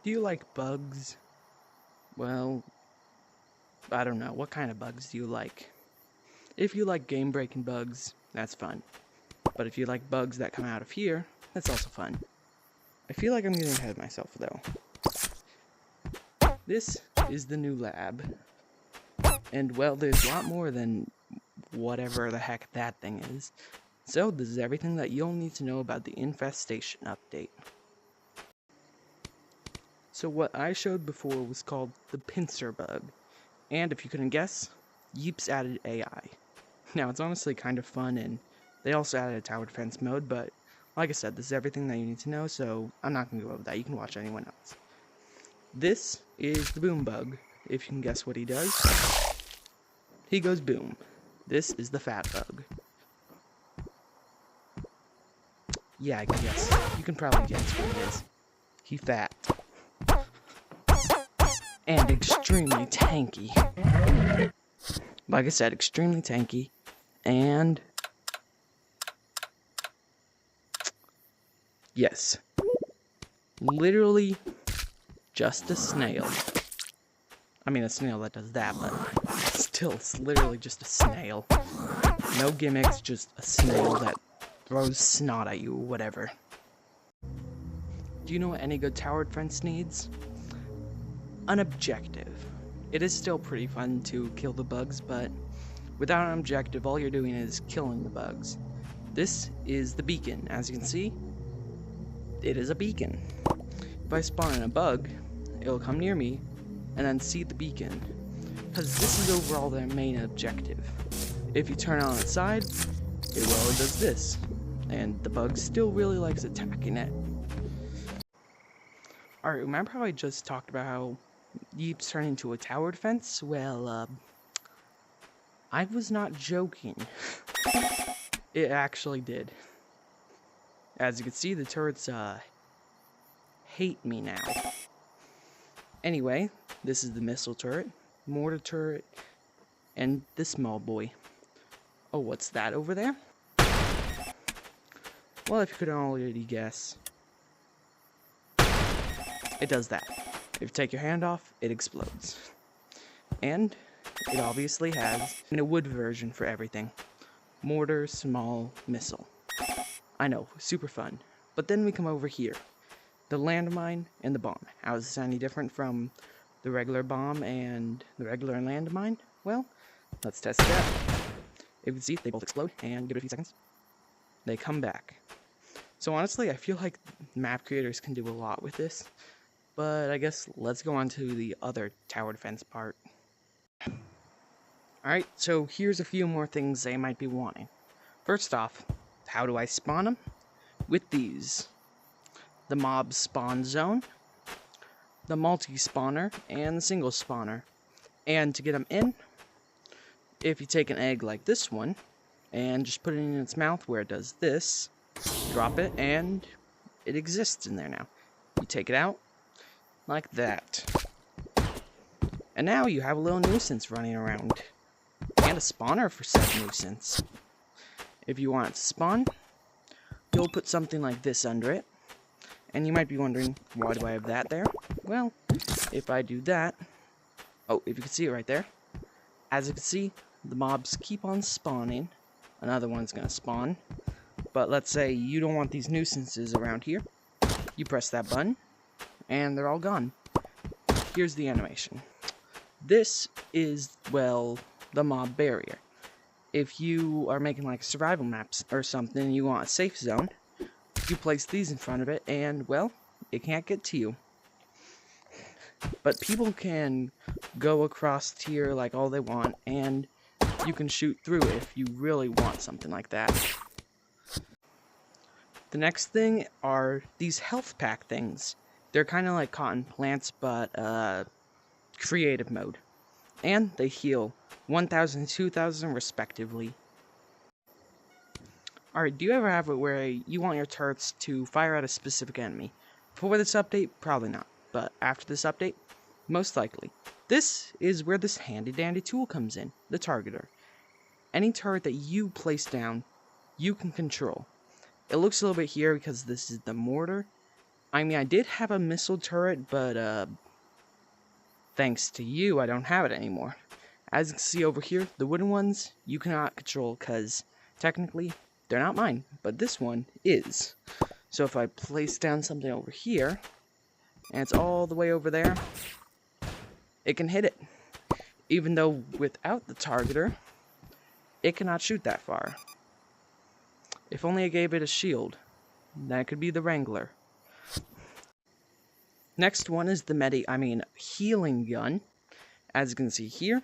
Do you like bugs? Well, I don't know. What kind of bugs do you like? If you like game-breaking bugs, that's fun. But if you like bugs that come out of here, that's also fun. I feel like I'm getting ahead of myself, though. This is the new lab. And, well, there's a lot more than whatever the heck that thing is. So, this is everything that you'll need to know about the Infestation update. So what I showed before was called the pincer bug. And if you couldn't guess, Yeeps added AI. Now, it's honestly kind of fun, and they also added a tower defense mode, but like I said, this is everything that you need to know, so I'm not going to go over that. You can watch anyone else. This is the boom bug. If you can guess what he does, he goes boom. This is the fat bug. Yeah, I can guess. You can probably guess what he is. He fat. And extremely tanky. Like I said, extremely tanky. And yes. Literally just a snail. I mean, a snail that does that, but still, it's literally just a snail. No gimmicks, just a snail that throws snot at you or whatever. Do you know what any good tower defense needs? An objective. It is still pretty fun to kill the bugs, but without an objective, all you're doing is killing the bugs. This is the beacon. As you can see, it is a beacon. If I spawn in a bug, it'll come near me and then see the beacon, because this is overall their main objective. If you turn it on its side, it does this, and the bug still really likes attacking it. Alright, remember how I just talked about how Yeeps turn into a tower defense? Well, I was not joking. It actually did. As you can see, the turrets, hate me now. Anyway, this is the missile turret, mortar turret, and this small boy. Oh, what's that over there? Well, if you could already guess, it does that. If you take your hand off, it explodes. And it obviously has a wood version for everything. Mortar, small, missile. I know, super fun. But then we come over here. The landmine and the bomb. How is this any different from the regular bomb and the regular landmine? Well, let's test it out. If you can see, they both explode, and give it a few seconds. They come back. So honestly, I feel like map creators can do a lot with this. But I guess let's go on to the other tower defense part. Alright, so here's a few more things they might be wanting. First off, how do I spawn them? With these. The mob spawn zone, the multi-spawner, and the single spawner. And to get them in, if you take an egg like this one, and just put it in its mouth where it does this, drop it, and it exists in there now. You take it out, like that. And now you have a little nuisance running around. And a spawner for said nuisance. If you want it to spawn, you'll put something like this under it. And you might be wondering, why do I have that there? Well, if I do that... Oh, if you can see it right there. As you can see, the mobs keep on spawning. Another one's gonna spawn. But let's say you don't want these nuisances around here. You press that button, and they're all gone. Here's the animation. This is, well, the mob barrier. If you are making like survival maps or something, you want a safe zone, you place these in front of it, and, well, it can't get to you. But people can go across here like all they want, and you can shoot through it if you really want something like that. The next thing are these health pack things. They're kind of like cotton plants, but creative mode. And they heal 1,000 and 2,000 respectively. Alright, do you ever have it where you want your turrets to fire at a specific enemy? Before this update, probably not. But after this update, most likely. This is where this handy dandy tool comes in, the targeter. Any turret that you place down, you can control. It looks a little bit here because this is the mortar. I mean, I did have a missile turret, but thanks to you, I don't have it anymore. As you can see over here, the wooden ones you cannot control because technically they're not mine, but this one is. So if I place down something over here, and it's all the way over there, it can hit it. Even though without the targeter, it cannot shoot that far. If only I gave it a shield, then it could be the Wrangler. Next one is the healing gun. As you can see here,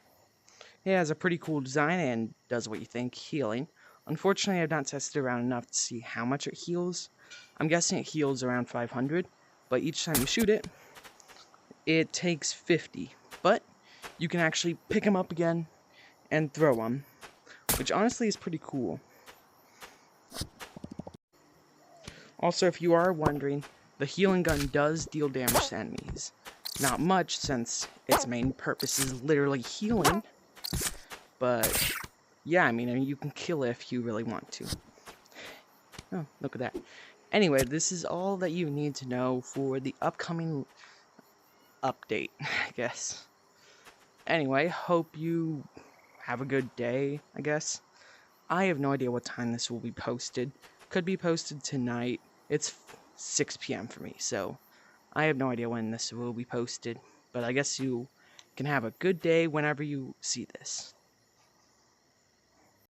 it has a pretty cool design and does what you think, healing. Unfortunately, I've not tested around enough to see how much it heals. I'm guessing it heals around 500, but each time you shoot it, it takes 50. But you can actually pick them up again and throw them, which honestly is pretty cool. Also, if you are wondering, the healing gun does deal damage to enemies. Not much, since its main purpose is literally healing. But, yeah, I mean, you can kill it if you really want to. Oh, look at that. Anyway, this is all that you need to know for the upcoming update, I guess. Anyway, hope you have a good day, I guess. I have no idea what time this will be posted. Could be posted tonight. It's 6 p.m. for me, so I have no idea when this will be posted. But I guess you can have a good day whenever you see this.